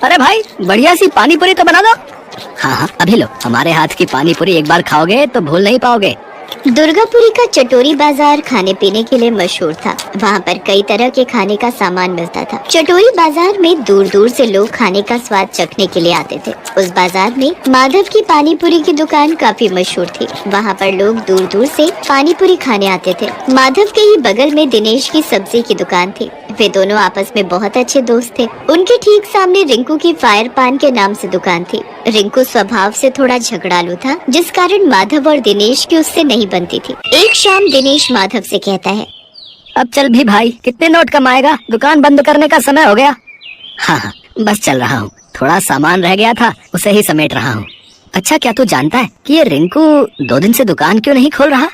अरे भाई बढ़िया सी पानी पूरी तो बना दो। हाँ हाँ अभी लो, हमारे हाथ की पानी पूरी एक बार खाओगे तो भूल नहीं पाओगे। दुर्गापुरी का चटोरी बाजार खाने पीने के लिए मशहूर था। वहाँ पर कई तरह के खाने का सामान मिलता था। चटोरी बाजार में दूर दूर से लोग खाने का स्वाद चखने के लिए आते थे। उस बाजार में माधव की पानी पूरी की दुकान काफी मशहूर थी। वहाँ पर लोग दूर दूर से पानी पूरी खाने आते थे। माधव के ही बगल में दिनेश की सब्जी की दुकान थी। वे दोनों आपस में बहुत अच्छे दोस्त थे। उनके ठीक सामने रिंकू की फायर पान के नाम से दुकान थी। रिंकू स्वभाव से थोड़ा झगड़ालू था, जिस कारण माधव और दिनेश की उससे नहीं बनती थी। एक शाम दिनेश माधव से कहता है, अब चल भी भाई, कितने नोट कमाएगा, दुकान बंद करने का समय हो गया। हाँ हाँ बस चल रहा हूँ, थोड़ा सामान रह गया था उसे ही समेट रहा हूँ। अच्छा क्या तू जानता है कि ये रिंकू 2 दिन से दुकान क्यों नहीं खोल रहा?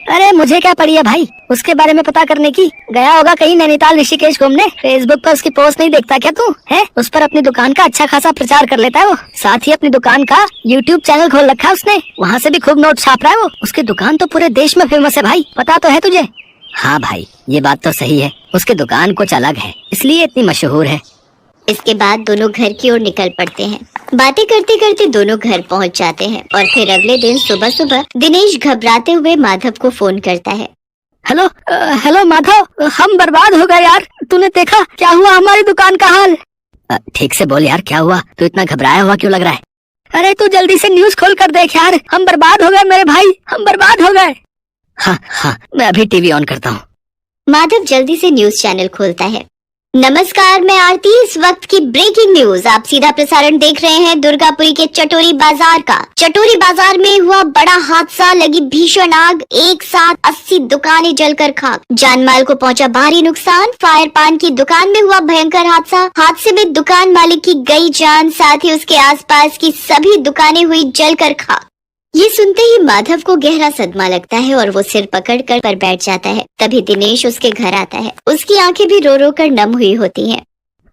अरे मुझे क्या पड़ी है भाई उसके बारे में पता करने की। गया होगा कहीं नैनीताल ऋषिकेश घूमने। फेसबुक पर उसकी पोस्ट नहीं देखता क्या तू? है उस पर अपनी दुकान का अच्छा खासा प्रचार कर लेता है वो। साथ ही अपनी दुकान का यूट्यूब चैनल खोल रखा है उसने, वहाँ से भी खूब नोट छाप रहा है वो। उसकी दुकान तो पूरे देश में फेमस है भाई, पता तो है तुझे? हाँ भाई ये बात तो सही है, उसकी दुकान कुछ अलग है इसलिए इतनी मशहूर है। इसके बाद दोनों घर की ओर निकल पड़ते हैं। बातें करते करते दोनों घर पहुंच जाते हैं और फिर अगले दिन सुबह सुबह दिनेश घबराते हुए माधव को फोन करता है। हेलो हेलो माधव, हम बर्बाद हो गए यार, तूने देखा क्या हुआ हमारी दुकान का हाल? ठीक से बोल यार, क्या हुआ? तू इतना घबराया हुआ क्यों लग रहा है? अरे तू जल्दी से न्यूज़ खोल कर देख यार, हम बर्बाद हो गए मेरे भाई, हम बर्बाद हो गए। हाँ हाँ मैं अभी टीवी ऑन करता हूँ। माधव जल्दी से न्यूज चैनल खोलता है। नमस्कार, मैं आरती। इस वक्त की ब्रेकिंग न्यूज, आप सीधा प्रसारण देख रहे हैं दुर्गापुरी के चटोरी बाजार का। चटोरी बाजार में हुआ बड़ा हादसा, लगी भीषण आग, एक साथ 80 दुकानें जलकर खाक, जान माल को पहुंचा भारी नुकसान। फायर पान की दुकान में हुआ भयंकर हादसे में दुकान मालिक की गई जान, साथ ही उसके आसपास की सभी दुकानें हुई जलकर खाक। ये सुनते ही माधव को गहरा सदमा लगता है और वो सिर पकड़कर पर बैठ जाता है। तभी दिनेश उसके घर आता है। उसकी आंखें भी रो रो कर नम हुई होती हैं।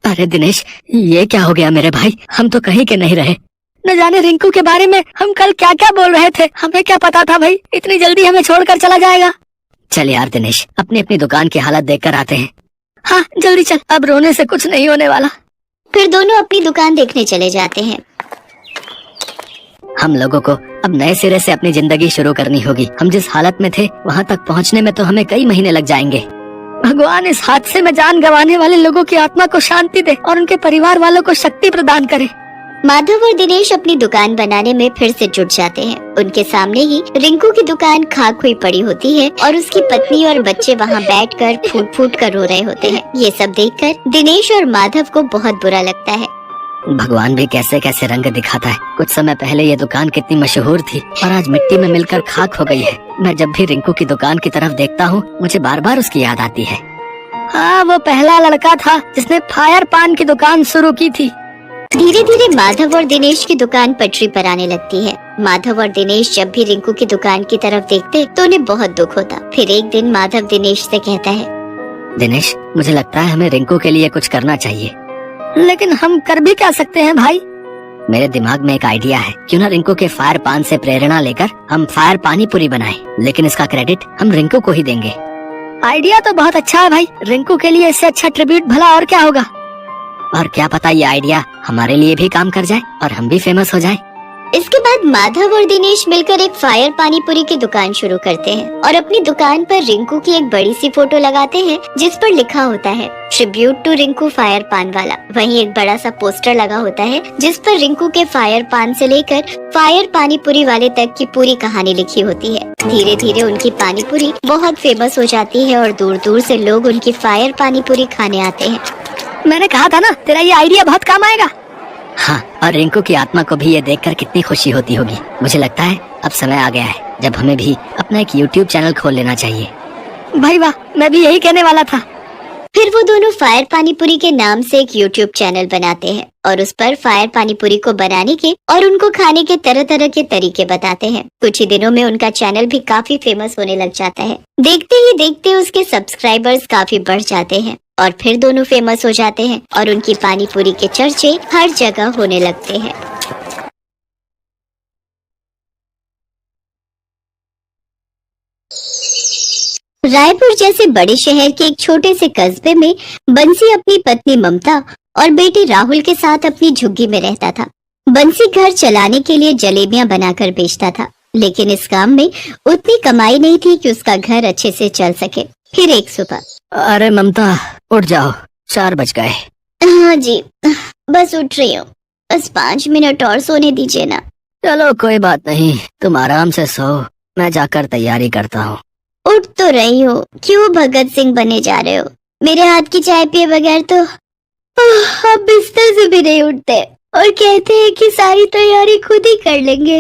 अरे दिनेश ये क्या हो गया मेरे भाई, हम तो कहीं के नहीं रहे। न जाने रिंकू के बारे में हम कल क्या क्या बोल रहे थे, हमें क्या पता था भाई इतनी जल्दी हमें छोड़कर चला जाएगा। चल यार दिनेश, अपनी अपनी दुकान की हालत देख कर आते हैं। हाँ जल्दी चल, अब रोने से कुछ नहीं होने वाला। फिर दोनों अपनी दुकान देखने चले जाते हैं। हम लोगों को अब नए सिरे से अपनी जिंदगी शुरू करनी होगी। हम जिस हालत में थे वहाँ तक पहुँचने में तो हमें कई महीने लग जाएंगे। भगवान इस हादसे में जान गंवाने वाले लोगों की आत्मा को शांति दे और उनके परिवार वालों को शक्ति प्रदान करे। माधव और दिनेश अपनी दुकान बनाने में फिर से जुट जाते हैं। उनके सामने ही रिंकू की दुकान खाक हुई पड़ी होती है और उसकी पत्नी और बच्चे वहाँ बैठकर फूट फूट कर रो रहे होते हैं। ये सब देखकर दिनेश और माधव को बहुत बुरा लगता है। भगवान भी कैसे कैसे रंग दिखाता है। कुछ समय पहले ये दुकान कितनी मशहूर थी और आज मिट्टी में मिलकर खाक हो गई है। मैं जब भी रिंकू की दुकान की तरफ देखता हूँ मुझे बार बार उसकी याद आती है। हाँ वो पहला लड़का था जिसने फायर पान की दुकान शुरू की थी। धीरे धीरे माधव और दिनेश की दुकान पटरी पर आने लगती है। माधव और दिनेश जब भी रिंकू की दुकान की तरफ देखते तो उन्हें बहुत दुख होता। फिर एक दिन माधव दिनेश से कहता है, दिनेश मुझे लगता है हमें रिंकू के लिए कुछ करना चाहिए। लेकिन हम कर भी क्या सकते हैं भाई? मेरे दिमाग में एक आइडिया है, क्यों ना रिंकू के फायर पान से प्रेरणा लेकर हम फायर पानी पूरी बनाएं, लेकिन इसका क्रेडिट हम रिंकू को ही देंगे। आइडिया तो बहुत अच्छा है भाई, रिंकू के लिए इससे अच्छा ट्रिब्यूट भला और क्या होगा। और क्या पता ये आइडिया हमारे लिए भी काम कर जाए और हम भी फेमस हो जाए। इसके बाद माधव और दिनेश मिलकर एक फायर पानी पूरी की दुकान शुरू करते हैं और अपनी दुकान पर रिंकू की एक बड़ी सी फोटो लगाते हैं जिस पर लिखा होता है ट्रिब्यूट टू रिंकू फायर पान वाला। वहीं एक बड़ा सा पोस्टर लगा होता है जिस पर रिंकू के फायर पान से लेकर फायर पानी पूरी वाले तक की पूरी कहानी लिखी होती है। धीरे धीरे उनकी पानी पूरी बहुत फेमस हो जाती है और दूर दूर से लोग उनकी फायर पानी पूरी खाने आते हैं। मैंने कहा था ना तेरा ये आइडिया बहुत काम आएगा। हाँ और रिंकू की आत्मा को भी ये देखकर कितनी खुशी होती होगी। मुझे लगता है अब समय आ गया है जब हमें भी अपना एक यूट्यूब चैनल खोल लेना चाहिए। भाई वाह, मैं भी यही कहने वाला था। फिर वो दोनों फायर पानी पूरी के नाम से एक यूट्यूब चैनल बनाते हैं और उस पर फायर पानी पूरी को बनाने के और उनको खाने के तरह तरह के तरीके बताते हैं। कुछ ही दिनों में उनका चैनल भी काफी फेमस होने लग जाता है। देखते ही देखते उसके सब्सक्राइबर्स काफी बढ़ जाते हैं और फिर दोनों फेमस हो जाते हैं और उनकी पानी पूरी के चर्चे हर जगह होने लगते हैं। रायपुर जैसे बड़े शहर के एक छोटे से कस्बे में बंसी अपनी पत्नी ममता और बेटे राहुल के साथ अपनी झुग्गी में रहता था। बंसी घर चलाने के लिए जलेबियां बनाकर बेचता था, लेकिन इस काम में उतनी कमाई नहीं थी कि उसका घर अच्छे से चल सके। फिर एक सुबह, अरे ममता उठ जाओ, 4 बज गए। हाँ जी, बस उठ रही हूँ, बस 5 मिनट और सोने दीजिए ना। चलो कोई बात नहीं, तुम आराम से सो, मैं जाकर तैयारी करता हूँ। उठ तो रही हो, क्यों भगत सिंह बने जा रहे हो? मेरे हाथ की चाय पिए बगैर तो आप बिस्तर से भी नहीं उठते और कहते हैं कि सारी तैयारी खुद ही कर लेंगे।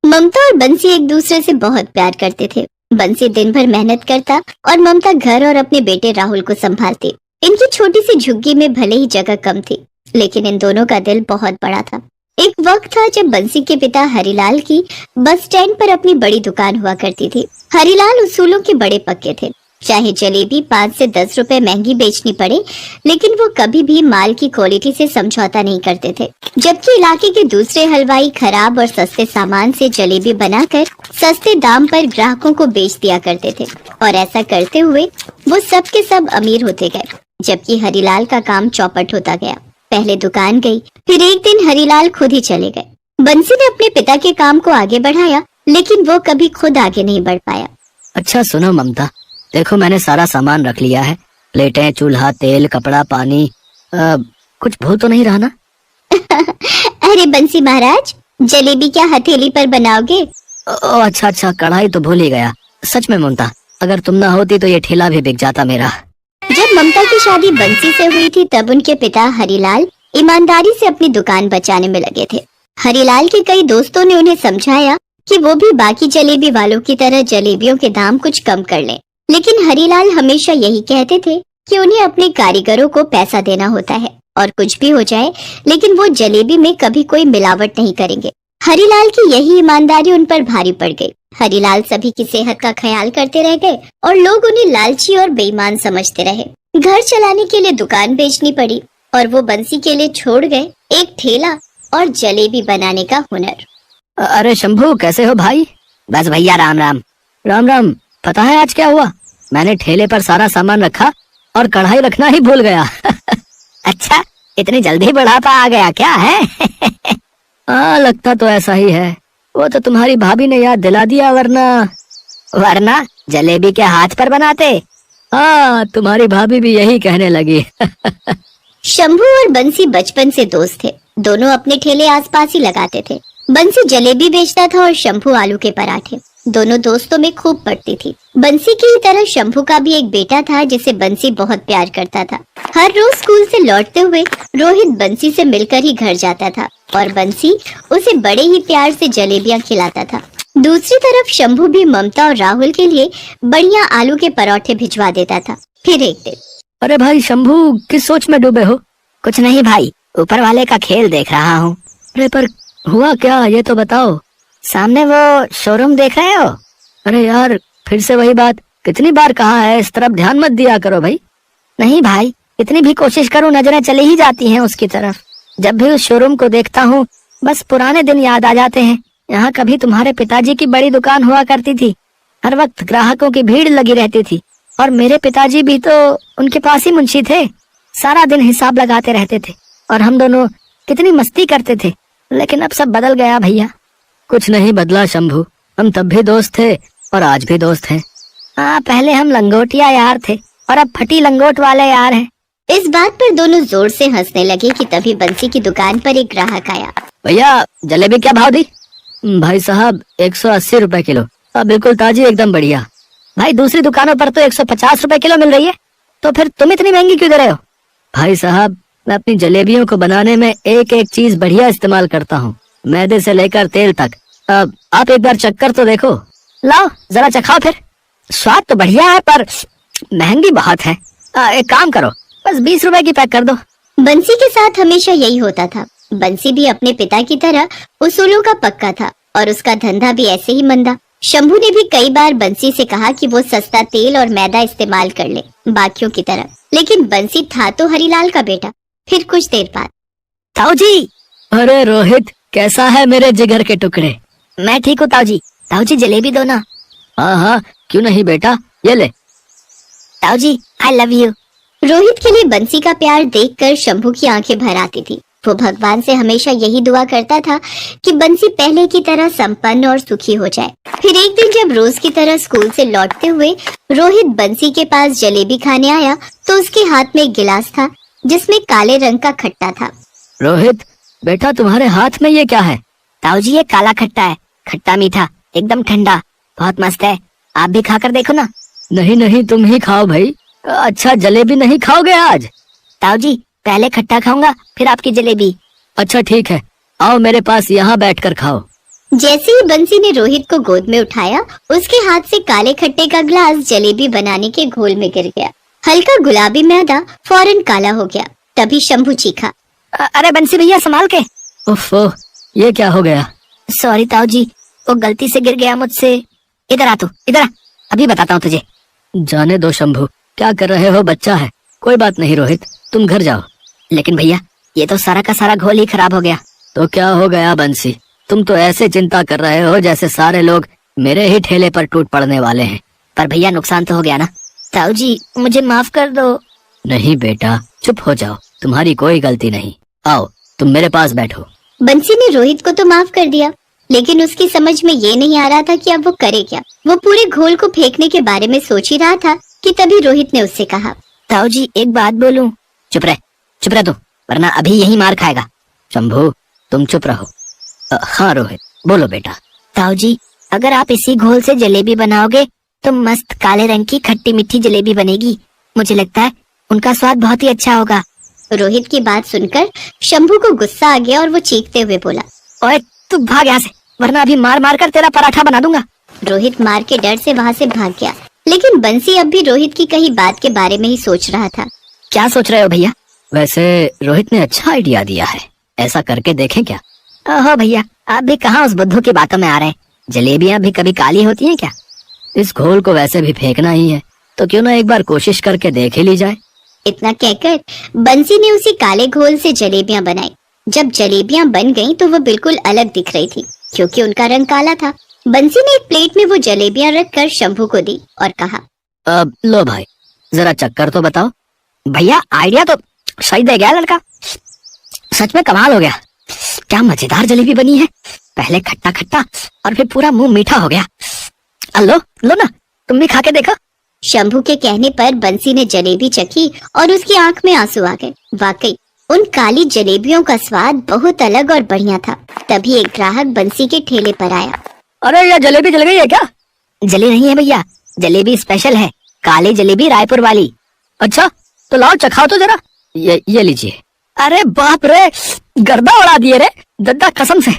ममता और बंसी एक दूसरे से बहुत प्यार करते थे। बंसी दिन भर मेहनत करता और ममता घर और अपने बेटे राहुल को संभालती। इनकी छोटी सी झुग्गी में भले ही जगह कम थी, लेकिन इन दोनों का दिल बहुत बड़ा था। एक वक्त था जब बंसी के पिता हरिलाल की बस स्टैंड पर अपनी बड़ी दुकान हुआ करती थी। हरिलाल उसूलों के बड़े पक्के थे। चाहे जलेबी 5 से 10 रुपए महंगी बेचनी पड़े, लेकिन वो कभी भी माल की क्वालिटी से समझौता नहीं करते थे। जबकि इलाके के दूसरे हलवाई खराब और सस्ते सामान से जलेबी बनाकर सस्ते दाम पर ग्राहकों को बेच दिया करते थे, और ऐसा करते हुए वो सब के सब अमीर होते गए, जबकि हरिलाल का काम चौपट होता गया। पहले दुकान गई, फिर एक दिन हरिलाल खुद ही चले गए। बंसी ने अपने पिता के काम को आगे बढ़ाया, लेकिन वो कभी खुद आगे नहीं बढ़ पाया। अच्छा सुनो ममता, देखो मैंने सारा सामान रख लिया है, प्लेटें, चूल्हा, तेल, कपड़ा, पानी। कुछ भूल तो नहीं रहा ना? अरे बंसी महाराज, जलेबी क्या हथेली पर बनाओगे? ओ अच्छा, कढ़ाई तो भूल ही गया। सच में ममता, अगर तुम ना होती तो ये ठेला भी बिक जाता मेरा। जब ममता की शादी बंसी से हुई थी, तब उनके पिता हरिलाल ईमानदारी से अपनी दुकान बचाने में लगे थे। हरिलाल के कई दोस्तों ने उन्हें समझाया कि वो भी बाकी जलेबी वालों की तरह जलेबियों के दाम कुछ कम कर लें, लेकिन हरिलाल हमेशा यही कहते थे कि उन्हें अपने कारीगरों को पैसा देना होता है, और कुछ भी हो जाए लेकिन वो जलेबी में कभी कोई मिलावट नहीं करेंगे। हरिलाल की यही ईमानदारी उन पर भारी पड़ गई। हरिलाल सभी की सेहत का ख्याल करते रह गए और लोग उन्हें लालची और बेईमान समझते रहे। घर चलाने के लिए दुकान बेचनी पड़ी और वो बंसी के लिए छोड़ गए एक ठेला और जलेबी बनाने का हुनर। अरे शंभू, कैसे हो भाई? बस भैया, राम राम। राम राम। पता है आज क्या हुआ? मैंने ठेले पर सारा सामान रखा और कढ़ाई रखना ही भूल गया। अच्छा, इतनी जल्दी बुढ़ापा आ गया क्या है? हाँ, लगता तो ऐसा ही है। वो तो तुम्हारी भाभी ने याद दिला दिया, वरना जलेबी के हाथ पर बनाते। हाँ, तुम्हारी भाभी भी यही कहने लगी। शंभू और बंसी बचपन से दोस्त थे। दोनों अपने ठेले आसपास ही लगाते थे। बंसी जलेबी बेचता था और शंभू आलू के पराठे। दोनों दोस्तों में खूब पड़ती थी। बंसी की ही तरह शंभू का भी एक बेटा था जिसे बंसी बहुत प्यार करता था। हर रोज स्कूल से लौटते हुए रोहित बंसी से मिलकर ही घर जाता था और बंसी उसे बड़े ही प्यार से जलेबियां खिलाता था। दूसरी तरफ शंभू भी ममता और राहुल के लिए बढ़िया आलू के पराठे भिजवा देता था। फिर एक दिन, अरे भाई शंभू, किस सोच में डूबे हो? कुछ नहीं भाई, ऊपर वाले का खेल देख रहा हूँ। अरे पर हुआ क्या, ये तो बताओ। सामने वो शोरूम देख रहे हो? अरे यार, फिर से वही बात। कितनी बार कहा है इस तरफ ध्यान मत दिया करो भाई। नहीं भाई, कितनी भी कोशिश करूं नजरें चली ही जाती हैं उसकी तरफ। जब भी उस शोरूम को देखता हूँ बस पुराने दिन याद आ जाते हैं। यहाँ कभी तुम्हारे पिताजी की बड़ी दुकान हुआ करती थी, हर वक्त ग्राहकों की भीड़ लगी रहती थी, और मेरे पिताजी भी तो उनके पास ही मुंशी थे। सारा दिन हिसाब लगाते रहते थे और हम दोनों कितनी मस्ती करते थे। लेकिन अब सब बदल गया भैया। कुछ नहीं बदला शंभू, हम तब भी दोस्त थे और आज भी दोस्त हैं। हाँ, पहले हम लंगोटिया यार थे और अब फटी लंगोट वाले यार हैं। इस बात पर दोनों जोर से हंसने लगे कि तभी बंसी की दुकान पर एक ग्राहक आया। भैया, जलेबी क्या भाव दी? भाई साहब 180 रुपए किलो। बिल्कुल ताजी, एकदम बढ़िया। भाई दूसरी दुकानों पर तो 150 रुपए किलो मिल रही है, तो फिर तुम इतनी महंगी क्यों दे रहे हो? भाई साहब, मैं अपनी जलेबियों को बनाने में एक एक चीज बढ़िया इस्तेमाल करता हूँ, मैदे से लेकर तेल तक। आप एक बार चक्कर तो देखो। लाओ जरा चखाओ फिर। स्वाद तो बढ़िया है पर महंगी बहुत है। एक काम करो, बस 20 रुपए की पैक कर दो। बंसी के साथ हमेशा यही होता था। बंसी भी अपने पिता की तरह उसूलों का पक्का था और उसका धंधा भी ऐसे ही मंदा। शंभू ने भी कई बार बंसी से कहा कि वो सस्ता तेल और मैदा इस्तेमाल कर ले बाकियों की तरह, लेकिन बंसी था तो हरिलाल का बेटा। फिर कुछ देर बाद, ताऊ जी। अरे रोहित, कैसा है मेरे जिगर के टुकड़े? मैं ठीक हूँ ताऊ जी। ताऊ जी जलेबी दो ना। हाँ हाँ, क्यों नहीं बेटा, ये ले। ताऊ जी, आई लव यू। रोहित के लिए बंसी का प्यार देखकर शंभू की आंखें भर आती थी। वो भगवान से हमेशा यही दुआ करता था कि बंसी पहले की तरह संपन्न और सुखी हो जाए। फिर एक दिन जब रोज की तरह स्कूल से लौटते हुए रोहित बंसी के पास जलेबी खाने आया तो उसके हाथ में एक गिलास था जिसमें काले रंग का खट्टा था। रोहित बेटा, तुम्हारे हाथ में ये क्या है? ताऊजी, ये काला खट्टा है, खट्टा मीठा, एकदम ठंडा, बहुत मस्त है। आप भी खाकर देखो ना। नहीं नहीं, तुम ही खाओ भाई। अच्छा, जलेबी नहीं खाओगे आज? ताऊजी, पहले खट्टा खाऊंगा फिर आपकी जलेबी। अच्छा ठीक है, आओ मेरे पास यहाँ बैठकर खाओ। जैसे ही बंसी ने रोहित को गोद में उठाया, उसके हाथ से काले खट्टे का ग्लास जलेबी बनाने के घोल में गिर गया। हल्का गुलाबी मैदा फौरन काला हो गया। तभी शंभू चीखा, अरे बंसी भैया, संभाल के। उफ़, ये क्या हो गया? सॉरी ताऊजी, वो गलती से गिर गया मुझसे। इधर आ तू, इधर आ, अभी बताता हूँ तुझे। जाने दो शंभू, क्या कर रहे हो? बच्चा है। कोई बात नहीं रोहित, तुम घर जाओ। लेकिन भैया, ये तो सारा का सारा घोल ही खराब हो गया। तो क्या हो गया बंसी? तुम तो ऐसे चिंता कर रहे हो जैसे सारे लोग मेरे ही ठेले पर टूट पड़ने वाले हैं। पर भैया, नुकसान तो हो गया ना। ताऊजी, मुझे माफ कर दो। नहीं बेटा, चुप हो जाओ, तुम्हारी कोई गलती नहीं। आओ, तुम मेरे पास बैठो। बंसी ने रोहित को तो माफ कर दिया, लेकिन उसकी समझ में ये नहीं आ रहा था कि अब वो करे क्या। वो पूरे घोल को फेंकने के बारे में सोच ही रहा था कि तभी रोहित ने उससे कहा, ताऊजी, एक बात बोलूं? चुप रह तू, वरना अभी यही मार खाएगा। शंभू, तुम चुप रहो। हाँ रोहित, बोलो बेटा। ताऊजी, अगर आप इसी घोल से जलेबी बनाओगे तो मस्त काले रंग की खट्टी मीठी जलेबी बनेगी। मुझे लगता है उनका स्वाद बहुत ही अच्छा होगा। रोहित की बात सुनकर शंभू को गुस्सा आ गया और वो चीखते हुए बोला, ओए तू भाग यहाँ से, वरना अभी मार मार कर तेरा पराठा बना दूंगा। रोहित मार के डर से वहाँ से भाग गया, लेकिन बंसी अब भी रोहित की कही बात के बारे में ही सोच रहा था। क्या सोच रहे हो भैया? वैसे रोहित ने अच्छा आइडिया दिया है, ऐसा करके देखें क्या? ओहो भैया, आप भी कहाँ उस बुद्धू की बातों में आ रहे हैं? जलेबियाँ भी कभी काली होती हैं क्या? इस घोल को वैसे भी फेंकना ही है, तो क्यों ना एक बार कोशिश करके देख ही ली जाए। इतना कहकर बंसी ने उसी काले घोल से जलेबियां बनाई। जब जलेबियां बन गईं तो वो बिल्कुल अलग दिख रही थी, क्योंकि उनका रंग काला था। बंसी ने एक प्लेट में वो जलेबियां रखकर शंभू को दी और कहा, अब लो भाई, जरा चक्कर तो बताओ। भैया, आइडिया तो सही दे गया लड़का, सच में कमाल हो गया। क्या मजेदार जलेबी बनी है, पहले खट्टा खट्टा और फिर पूरा मुंह मीठा हो गया। लो लो ना, तुम भी खा के देखो। शंभू के कहने पर बंसी ने जलेबी चखी और उसकी आंख में आंसू आ गए। वाकई उन काली जलेबियों का स्वाद बहुत अलग और बढ़िया था। तभी एक ग्राहक बंसी के ठेले पर आया। अरे ये जलेबी जल गई है क्या? जली नहीं है भैया, जलेबी स्पेशल है, काली जलेबी रायपुर वाली। अच्छा, तो लाओ चखाओ तो जरा। ये लीजिए। अरे बाप रे, गर्दा उड़ा दिए रे दद्दा, कसम से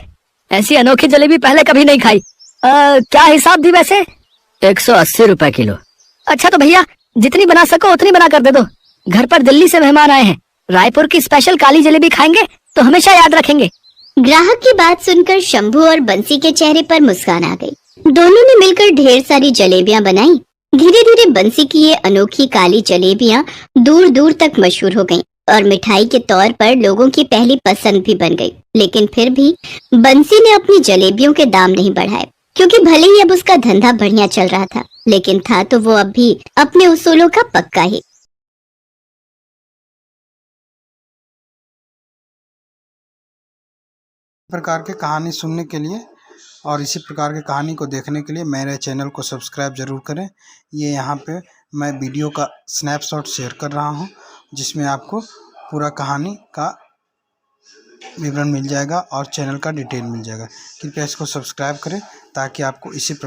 ऐसी अनोखी जलेबी पहले कभी नहीं खाई। क्या हिसाब दी वैसे? 180 रुपए किलो। अच्छा तो भैया, जितनी बना सको उतनी बना कर दे दो। घर पर दिल्ली से मेहमान आए हैं, रायपुर की स्पेशल काली जलेबी खाएंगे तो हमेशा याद रखेंगे। ग्राहक की बात सुनकर शंभू और बंसी के चेहरे पर मुस्कान आ गई। दोनों ने मिलकर ढेर सारी जलेबियां बनाई। धीरे धीरे बंसी की ये अनोखी काली जलेबियां दूर दूर तक मशहूर हो गईं और मिठाई के तौर पर लोगों की पहली पसंद भी बन गई। लेकिन फिर भी बंसी ने अपनी जलेबियों के दाम नहीं बढ़ाए, क्योंकि भले ही अब उसका धंधा बढ़िया चल रहा था, लेकिन था तो वो अब भी अपने उसूलों का पक्का ही। प्रकार की कहानी सुनने के लिए और इसी प्रकार की कहानी को देखने के लिए मेरे चैनल को सब्सक्राइब ज़रूर करें। ये यहाँ पे मैं वीडियो का स्नैपशॉट शेयर कर रहा हूँ, जिसमें आपको पूरा कहानी का विवरण मिल जाएगा और चैनल का डिटेल मिल जाएगा। कृपया इसको सब्सक्राइब करें ताकि आपको इसी प्रकार